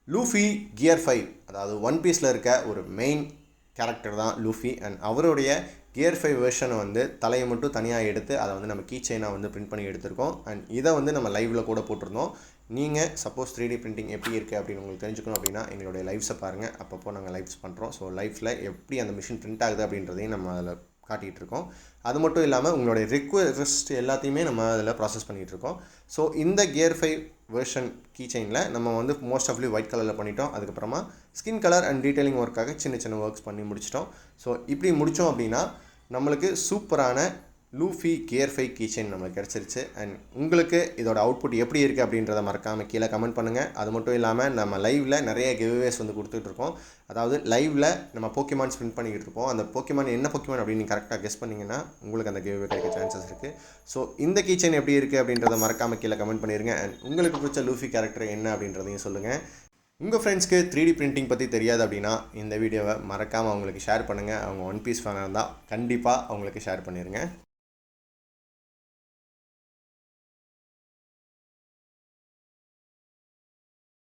Luffy gear 5 அதாவது one பீஸில் இருக்க ஒரு மெயின் கேரக்டர் தான் லூஃபி. அண்ட் அவருடைய கியர் 5 வெர்ஷனை வந்து தலையை மட்டும் தனியாக எடுத்து அதை வந்து நம்ம கீ செயினாக வந்து பிரிண்ட் பண்ணி எடுத்திருக்கோம். அண்ட் இதை வந்து நம்ம லைவில் கூட போட்டிருந்தோம். நீங்கள் சப்போஸ் 3D பிரிண்டிங் எப்படி இருக்குது அப்படின்னு உங்களுக்கு தெரிஞ்சுக்கணும் அப்படின்னா எங்களுடைய லைவ்ஸை பாருங்கள். அப்பப்போ நாங்கள் லைவ்ஸ் பண்ணுறோம். ஸோ லைஃப்பில் எப்படி அந்த மிஷின் பிரிண்ட் ஆகுது அப்படின்றதையும் நம்ம அதில் காட்டிகிட்டு இருக்கோம். அது மட்டும் இல்லாமல் உங்களுடைய ரிக்வெஸ்ட் எல்லாத்தையுமே நம்ம அதில் ப்ராசஸ் பண்ணிகிட்ருக்கோம். ஸோ இந்த கியர் 5 வெர்ஷன் கீ செயினில் நம்ம வந்து மோஸ்ட் ஆஃப்லி ஒயிட் கலரில் பண்ணிட்டோம். அதுக்கப்புறமா ஸ்கின் கலர் அண்ட் டீட்டெயிலிங் ஒர்க்காக சின்ன சின்ன ஒர்க்ஸ் பண்ணி முடிச்சிட்டோம். ஸோ இப்படி முடித்தோம் அப்படின்னா நம்மளுக்கு சூப்பரான லூஃபி கியர் 5 கீ செயின் நம்மளுக்கு கிடச்சிருச்சு. அண்ட் உங்களுக்கு இதோட அவுட்புட் எப்படி இருக்குது அப்படின்றத மறக்காமல் கீழே கமெண்ட் பண்ணுங்கள். அது மட்டும் இல்லாமல் நம்ம லைவில் நிறைய கிவ்அவேஸ் வந்து கொடுத்துட்ருக்கோம். அதாவது லைவில் நம்ம போக்கிமான் ஸ்பின் பண்ணிக்கிட்டு இருப்போம். அந்த போக்கிமான் என்ன போக்கிமான் அப்படின்னு நீங்கள் கரெக்டாக கெஸ் பண்ணிங்கன்னா உங்களுக்கு அந்த கிவ்அவே கிடைக்க சான்சஸ் இருக்குது. ஸோ இந்த கீ செயின் எப்படி இருக்குது அப்படின்றத மறக்காமல் கீழே கமெண்ட் பண்ணிடுங்க. அண்ட் உங்களுக்கு பிடிச்ச லூஃபி கேரக்டர் என்ன அப்படின்றதையும் சொல்லுங்கள். உங்கள் ஃப்ரெண்ட்ஸ்க்கு 3D பிரிண்டிங் பற்றி தெரியாது அப்படின்னா இந்த வீடியோவை மறக்காமல் அவங்களுக்கு ஷேர் பண்ணுங்கள். அவங்க ஒன் பீஸ் ஃபேனாக இருந்தால் கண்டிப்பாக அவங்களுக்கு ஷேர் பண்ணிடுங்க.